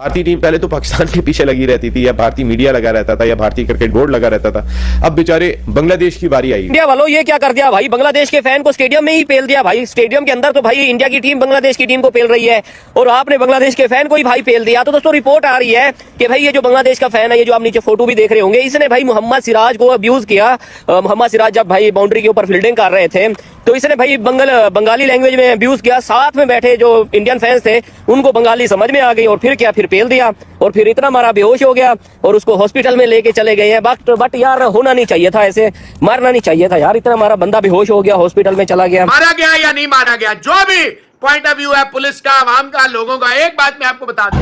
भारतीय टीम पहले तो पाकिस्तान के पीछे लगी रहती थी, या भारतीय मीडिया लगा रहता था, या भारतीय क्रिकेट बोर्ड लगा रहता था। अब बेचारे बांग्लादेश की बारी आई। इंडिया वालों ये क्या कर दिया भाई, बांग्लादेश के फैन को स्टेडियम में ही पेल दिया भाई। स्टेडियम के अंदर तो भाई इंडिया की टीम बांग्लादेश की टीम को पेल रही है और आपने बांग्लादेश के फैन को ही भाई पेल दिया। तो दोस्तों रिपोर्ट आ रही है कि भाई ये जो बांग्लादेश का फैन है, ये जो आप नीचे फोटो भी देख रहे होंगे, इसने भाई मोहम्मद सिराज को अब्यूज किया। मोहम्मद सिराज जब भाई बाउंड्री के ऊपर फील्डिंग कर रहे थे तो इसने भाई बंगाली लैंग्वेज में अब्यूज किया। साथ में बैठे जो इंडियन फैंस थे उनको बंगाली समझ में आ गई और फिर क्या, फिर पेल दिया और फिर इतना मारा बेहोश हो गया और उसको हॉस्पिटल में लेके चले गए हैं। बट यार होना नहीं चाहिए था, ऐसे मारना नहीं चाहिए था यार। इतना मारा बंदा बेहोश हो गया, हॉस्पिटल में चला गया। मारा गया या नहीं मारा गया, जो भी पॉइंट ऑफ व्यू है पुलिस का, आवाम का, लोगों का, एक बात मैं आपको बता दूं,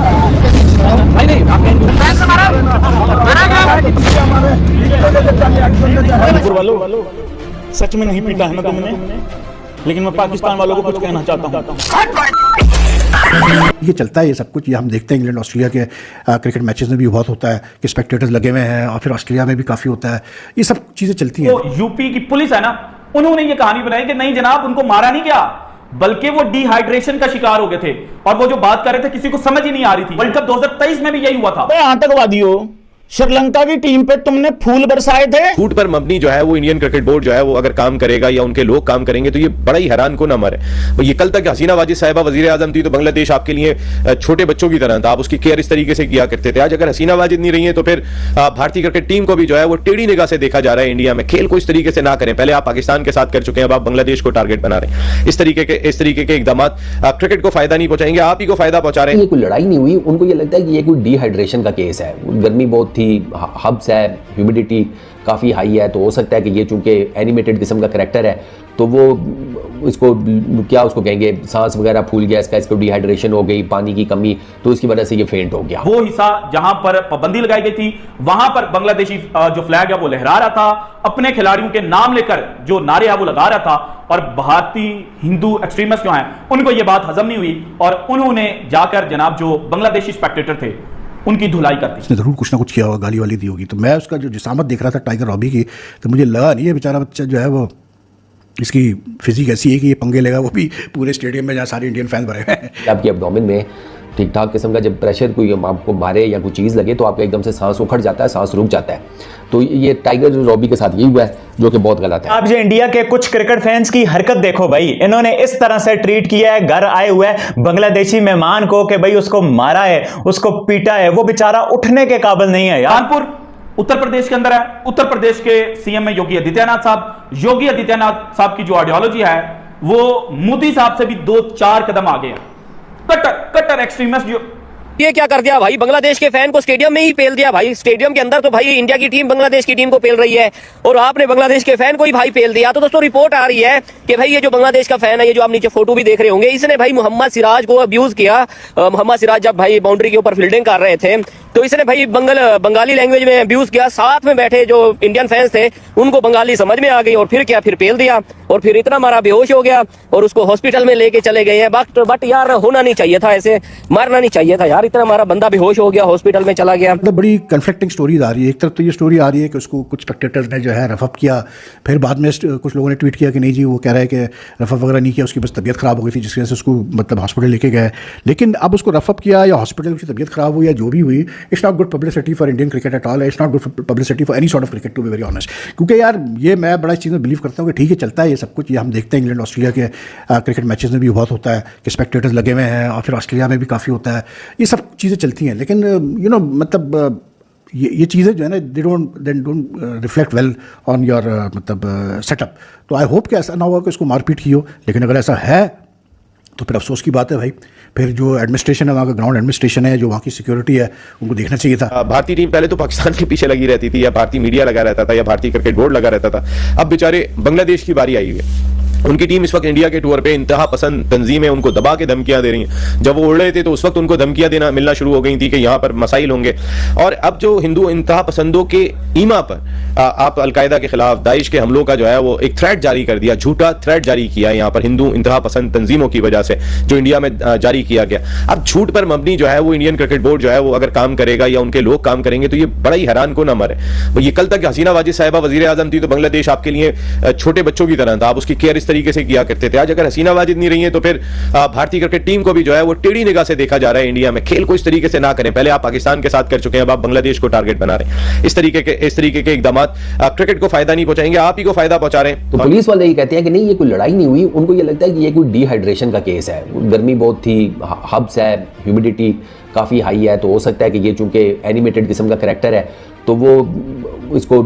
वालों सच में नहीं पीटा है ना तुमने, लेकिन मैं पाकिस्तान वालों को कुछ कहना चाहता हूँ। ये चलता है ये सब कुछ, ये हम देखते हैं इंग्लैंड ऑस्ट्रेलिया के क्रिकेट मैचेस में भी बहुत होता है कि स्पेक्टेटर्स लगे हुए हैं, और फिर ऑस्ट्रेलिया में भी काफ़ी होता है। ये सब चीज़ें चलती हैं। तो यूपी की पुलिस है ना, उन्होंने ये कहानी बनाई कि नहीं जनाब, उनको मारा नहीं गया, बल्कि वो डिहाइड्रेशन का शिकार हो गए थे। और वो जो बात कर रहे थे किसी को समझ ही नहीं आ रही थी। वर्ल्ड कप 2023 में भी यही हुआ था। आतंकवादी हो, श्रीलंका की टीम पे तुमने फूल बरसाए थे। झूठ पर मबनी जो है वो इंडियन क्रिकेट बोर्ड जो है वो अगर काम करेगा या उनके लोग काम करेंगे तो ये बड़ा ही हैरान को ना मरे। ये कल तक हसीना वाजिद साहिबा वजीर आजम थी तो बांग्लादेश आपके लिए छोटे बच्चों की तरह था, आप उसकी केयर इस तरीके से किया करते थे। आज अगर हसीना वाजिद नहीं रही है तो फिर भारतीय क्रिकेट टीम को भी जो है वो टेढ़ी निगाह से देखा जा रहा है। इंडिया में खेल को इस तरीके से ना करें। पहले आप पाकिस्तान के साथ कर चुके हैं, अब आप बांग्लादेश को टारगेट बना रहे हैं। इस तरीके के इकदाम क्रिकेट को फायदा नहीं पहुंचाएंगे, आप ही को फायदा पहुंचा रहे हैं। ये कोई लड़ाई नहीं हुई, उनको ये लगता है कि ये कोई डिहाइड्रेशन का केस है। गर्मी बहुत थी, हब्स है, ह्यूमिडिटी काफ़ी हाई है, तो हो सकता है कि ये चूंकि एनिमेटेड किस्म का करैक्टर है तो वो इसको क्या उसको कहेंगे, सांस वगैरह फूल गया इसको डिहाइड्रेशन हो गई, पानी की कमी, तो इसकी वजह से ये फेंट हो गया। वो हिस्सा जहां पर पाबंदी लगाई गई थी वहां पर बांग्लादेशी जो फ्लैग है वो लहरा रहा था, अपने खिलाड़ियों के नाम लेकर जो नारे है वो लगा रहा था। और भारतीय हिंदू एक्सट्रीमिस्ट जो हैं उनको ये बात हजम नहीं हुई और उन्होंने जाकर जनाब जो बांग्लादेशी स्पेक्टेटर थे उनकी धुलाई कर दी। उसने जरूर कुछ ना कुछ किया होगा, गाली वाली दी होगी। तो मैं उसका जो जिसामत देख रहा था टाइगर रॉबी की, तो मुझे लगा नहीं है बेचारा बच्चा जो है वो, इसकी फिजिक ऐसी है कि ये पंगे लेगा, वो भी पूरे स्टेडियम में जहाँ सारे इंडियन फैंस भरे हुए हैं। आपकी एब्डोमेन में ठीक ठाक किस्म का जब प्रेशर कोई आपको मारे या कोई चीज़ लगे तो आपका एकदम से सांस उखड़ जाता है, सांस रुक जाता है। तो ये टाइगर रॉबी के साथ यही हुआ है, जो कि बहुत गलत है। आप जो इंडिया के कुछ क्रिकेट फैंस की हरकत देखो भाई, इन्होंने इस तरह से ट्रीट किया है घर आए हुए बांग्लादेशी मेहमान को कि भाई उसको मारा है, उसको पीटा है, वो बेचारा उठने के काबिल नहीं है यार। कानपुर उत्तर प्रदेश के अंदर है। उत्तर प्रदेश के सीएम है योगी आदित्यनाथ साहब। योगी आदित्यनाथ साहब की जो आइडियोलॉजी है वो मोदी साहब से भी 2-4 कदम आगे है। कट्टर एक्सट्रीमिस्ट जो ये क्या कर दिया भाई, बांग्लादेश के फैन को स्टेडियम में ही पेल दिया भाई। स्टेडियम के अंदर तो भाई इंडिया की टीम बांग्लादेश की टीम को पेल रही है और आपने बांग्लादेश के फैन को ही भाई पेल दिया। तो दोस्तों रिपोर्ट आ रही है कि भाई ये जो बांग्लादेश का फैन है, ये जो आप नीचे फोटो भी देख रहे होंगे, इसने भाई मोहम्मद सिराज को अब्यूज किया। मोहम्मद सिराज जब भाई बाउंड्री के ऊपर फील्डिंग कर रहे थे तो इसने भाई बंगाली लैंग्वेज में अब्यूज किया। साथ में बैठे जो इंडियन फैंस थे उनको बंगाली समझ में आ गई और फिर क्या, फिर पेल दिया और फिर इतना मारा बेहोश हो गया और उसको हॉस्पिटल में लेके चले गए हैं। बट यार होना नहीं चाहिए था, ऐसे मारना नहीं चाहिए था यार। इतना मारा बंदा बेहोश हो गया, हॉस्पिटल में चला गया। मतलब बड़ी कन्फ्लिक्टिंग स्टोरीज आ रही है। एक तरफ तो ये स्टोरी आ रही है कि उसको कुछ स्पेक्टेटर्स ने जो है रफअप किया, फिर बाद में कुछ लोगों ने ट्वीट किया कि नहीं जी वो कह रहा है कि रफअप वगैरह नहीं किया, उसकी बस तबीयत खराब हो गई थी जिसकी वजह से उसको मतलब हॉस्पिटल लेके गए। लेकिन अब उसको रफअप किया या हॉस्पिटल की तबीयत खराब हुई या जो भी हुई, it's not good publicity for Indian cricket at all. It's not good publicity for any sort of cricket, to be very honest. क्योंकि यार ये मैं बड़ा इस चीज़ में बिलीव करता हूँ कि ठीक है चलता है ये सब कुछ, ये हम देखते हैं इंग्लैंड ऑस्ट्रेलिया के क्रिकेट मैचेस में भी बहुत होता है कि स्पेक्टेटर्स लगे हुए हैं, और फिर ऑस्ट्रेलिया में भी काफ़ी होता है। ये सब चीज़ें चलती हैं, लेकिन यू नो मतलब ये चीज़ें जो है ना they don't reflect well on your मतलब सेटअप। तो आई होप कि ऐसा ना हुआ कि उसको मारपीट की हो, लेकिन अगर ऐसा है तो फिर अफसोस की बात है भाई। फिर जो एडमिनिस्ट्रेशन है, वहाँ का ग्राउंड एडमिनिस्ट्रेशन है, जो वहाँ की सिक्योरिटी है, उनको देखना चाहिए था। भारतीय टीम पहले तो पाकिस्तान के पीछे लगी रहती थी, या भारतीय मीडिया लगा रहता था, या भारतीय क्रिकेट बोर्ड लगा रहता था। अब बेचारे बांग्लादेश की बारी आई हुई है। उनकी टीम इस वक्त इंडिया के टूर पे इंतहा पसंद तंजीमें उनको दबा के धमकियां दे रही हैं। जब वो उड़ रहे थे तो उस वक्त उनको धमकियां देना मिलना शुरू हो गई थी कि यहाँ पर मसाइल होंगे। और अब जो हिंदू इंतहा पसंदों के ईमा पर आप अलकायदा के खिलाफ, दाइश के हमलों का जो है वो एक थ्रेट जारी कर दिया, झूठा थ्रेट जारी किया यहाँ पर हिंदू इंतहा पसंद तंजीमों की वजह से, जो इंडिया में जारी किया गया। अब झूठ पर मबनी जो है वो इंडियन क्रिकेट बोर्ड जो है वो अगर काम करेगा या उनके लोग काम करेंगे तो ये बड़ा ही हैरान को ना मरे। ये कल तक हसीना वाजिद साहिबा वजीर आजम थी तो बांग्लादेश आपके लिए छोटे बच्चों की तरह था, आप उसकी केयर इस तरीके से किया करते थे। आज अगर हसीना वाजिद नहीं रही है तो फिर भारतीय क्रिकेट टीम को भी जो है वो टेढ़ी निगाह से देखा जा रहा है इंडिया में। खेल को इस तरीके से ना करें, पहले आप पाकिस्तान के साथ कर चुके हैं, अब आप बांग्लादेश को टारगेट बना रहे हैं। इस तरीके के इकदाम क्रिकेट को फायदा नहीं पहुंचाएंगे, आप ही को फायदा पहुंचा रहे हैं। तो पुलिस वाले ये कहते हैं कि नहीं, ये कोई लड़ाई नहीं हुई, उनको ये लगता है कि ये कोई डिहाइड्रेशन का केस है, गर्मी बहुत थी, हब्स है, ह्यूमिडिटी काफ़ी हाई है, तो हो सकता है कि ये चूंकि एनिमेटेड किस्म का करैक्टर है तो वो इसको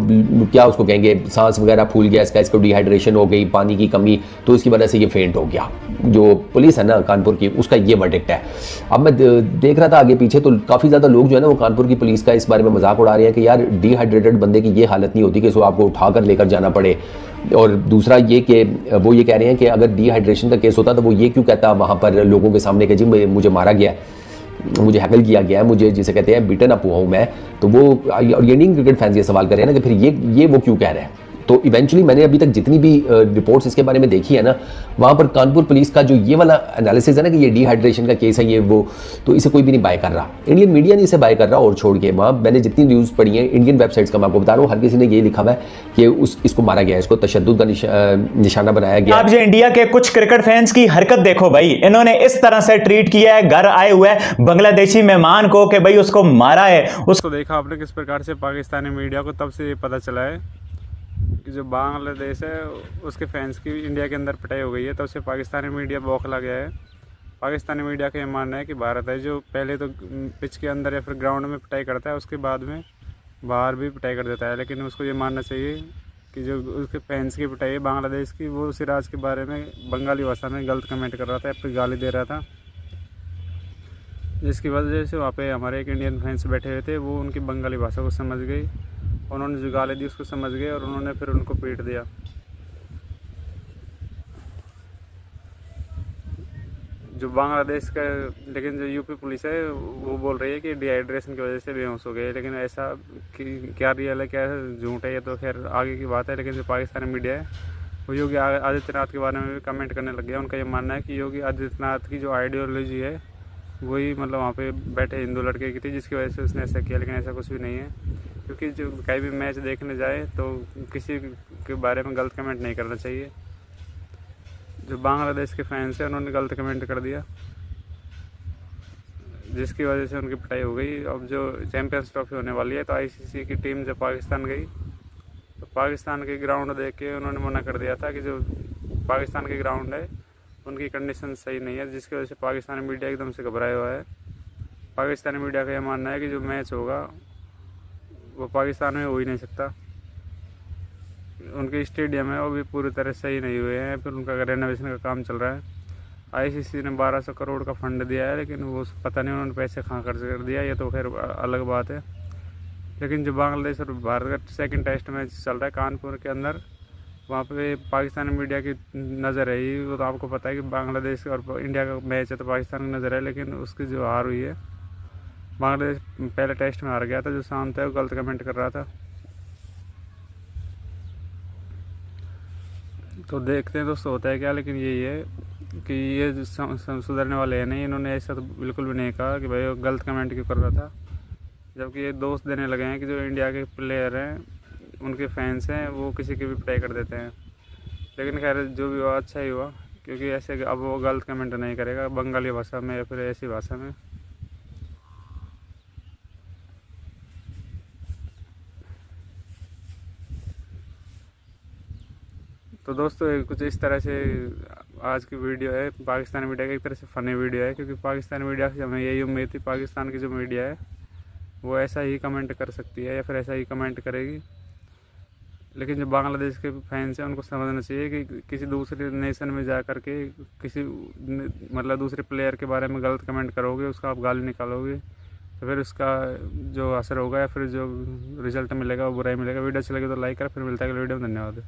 क्या उसको कहेंगे, सांस वगैरह फूल गया इसको डिहाइड्रेशन हो गई, पानी की कमी, तो इसकी वजह से ये फेंट हो गया। जो पुलिस है ना कानपुर की, उसका ये वर्डिक्ट है। अब मैं देख रहा था आगे पीछे तो काफ़ी ज़्यादा लोग जो है ना वो कानपुर की पुलिस का इस बारे में मजाक उड़ा रहे हैं कि यार डिहाइड्रेटेड बंदे की ये हालत नहीं होती कि इसको आपको उठाकर लेकर जाना पड़े। और दूसरा ये कि वो ये कह रहे हैं कि अगर डिहाइड्रेशन का केस होता तो वो ये क्यों कहता वहाँ पर लोगों के सामने कि जी मुझे मारा गया है, मुझे हैकल किया गया है, मुझे जिसे कहते हैं बीटन अप हुआ हूँ मैं। तो वो इंडियन क्रिकेट फैंस ये सवाल कर रहे हैं ना कि फिर ये वो क्यों कह रहे हैं। तो इवेंचुअली मैंने अभी तक जितनी भी रिपोर्ट्स इसके बारे में देखी है ना, वहाँ पर कानपुर पुलिस का जो ये वाला एनालिसिस है ना कि ये डिहाइड्रेशन का केस है ये वो, तो इसे कोई भी नहीं बाय कर रहा, इंडियन मीडिया नहीं इसे बाय कर रहा। और छोड़ के वहाँ मैंने जितनी न्यूज़ पढ़ी है इंडियन वेबसाइट्स का, मैं आपको बता रहा हूँ, हर किसी ने ये लिखा हुआ है कि इसको मारा गया, इसको तशद्दुद का निशाना बनाया गया। आप जो इंडिया के कुछ क्रिकेट फैंस की हरकत देखो भाई, इन्होंने इस तरह से ट्रीट किया है घर आए हुए बांग्लादेशी मेहमान को कि भाई उसको मारा है। उसको देखा आपने किस प्रकार से पाकिस्तानी मीडिया को तब से ये पता चला है कि जो बांग्लादेश है उसके फैंस की इंडिया के अंदर पिटाई हो गई है, तब से पाकिस्तानी मीडिया बौखला गया है। पाकिस्तानी मीडिया का ये मानना है कि भारत है जो पहले तो पिच के अंदर या फिर ग्राउंड में पिटाई करता है, उसके बाद में बाहर भी पिटाई कर देता है। लेकिन उसको ये मानना चाहिए कि जो उसके फैंस की पिटाई है बांग्लादेश की, वो सिराज के बारे में बंगाली भाषा में गलत कमेंट कर रहा था या फिर गाली दे रहा था, जिसकी वजह से वहाँ पे हमारे एक इंडियन फैंस बैठे हुए थे, वो उनकी बंगाली भाषा को समझ गई, उन्होंने जो गाली दी उसको समझ गए और उन्होंने फिर उनको पीट दिया। जो बांग्लादेश का, लेकिन जो यूपी पुलिस है वो बोल रही है कि डिहाइड्रेशन की वजह से बेहोश हो गए, लेकिन ऐसा कि क्या रियल है क्या झूठ है ये तो खैर आगे की बात है। लेकिन जो पाकिस्तानी मीडिया है वो योगी आदित्यनाथ के बारे में भी कमेंट करने लग गया। उनका ये मानना है कि योगी आदित्यनाथ की जो आइडियोलॉजी है वही मतलब वहाँ पे बैठे हिंदू लड़के की थी, जिसकी वजह से उसने ऐसा किया, लेकिन ऐसा कुछ भी नहीं है। क्योंकि जो कहीं भी मैच देखने जाए तो किसी के बारे में गलत कमेंट नहीं करना चाहिए। जो बांग्लादेश के फैंस हैं उन्होंने गलत कमेंट कर दिया, जिसकी वजह से उनकी पिटाई हो गई। अब जो चैंपियंस ट्रॉफी होने वाली है तो आईसीसी की टीम जब पाकिस्तान गई तो पाकिस्तान के ग्राउंड देख के उन्होंने मना कर दिया था कि जो पाकिस्तान के ग्राउंड है उनकी कंडीशन सही नहीं है, जिसकी वजह से पाकिस्तानी मीडिया एकदम से घबराया हुआ है। पाकिस्तानी मीडिया का यह मानना है कि जो मैच होगा वो पाकिस्तान में हो ही नहीं सकता। उनके स्टेडियम है वो भी पूरी तरह सही नहीं हुए हैं, फिर उनका रेनोवेशन का काम चल रहा है। आईसीसी ने 1200 करोड़ का फंड दिया है, लेकिन वो पता नहीं उन्होंने पैसे कहाँ खर्च कर दिया, ये तो खैर अलग बात है। लेकिन जो बांग्लादेश और भारत का सेकंड टेस्ट मैच चल रहा है कानपुर के अंदर, वहाँ पे पाकिस्तानी मीडिया की नज़र है ही, वो तो आपको पता है कि बांग्लादेश और इंडिया का मैच है तो पाकिस्तान की नज़र है, लेकिन उसकी जो हार हुई है, बांग्लादेश पहले टेस्ट में हार गया था। जो शांत है वो गलत कमेंट कर रहा था। तो देखते हैं दोस्तों होता है क्या, लेकिन यही है कि ये सुधरने वाले हैं नहीं। इन्होंने ऐसा तो बिल्कुल भी नहीं कहा कि भाई वो गलत कमेंट क्यों कर रहा था, जबकि ये दोस्त देने लगे हैं कि जो इंडिया के प्लेयर हैं उनके फैंस हैं वो किसी की भी पिटाई कर देते हैं। लेकिन खैर जो भी हुआ अच्छा ही हुआ, क्योंकि ऐसे अब वो गलत कमेंट नहीं करेगा बंगाली भाषा में या फिर ऐसी भाषा में। तो दोस्तों कुछ इस तरह से आज की वीडियो है। पाकिस्तानी मीडिया की एक तरह से फ़नी वीडियो है, क्योंकि पाकिस्तानी मीडिया से हमें यही उम्मीद थी पाकिस्तान की जो मीडिया है वो ऐसा ही कमेंट कर सकती है या फिर ऐसा ही कमेंट करेगी। लेकिन जो बांग्लादेश के फैंस हैं उनको समझना चाहिए कि किसी दूसरे नेशन में जा कर के किसी मतलब दूसरे प्लेयर के बारे में गलत कमेंट करोगे, उसका आप गाली निकालोगे, तो फिर उसका जो असर होगा या फिर जो रिजल्ट मिलेगा वो बुरा ही मिलेगा। वीडियो अच्छी लगे तो लाइक कर, फिर मिलता है अगले वीडियो में। धन्यवाद।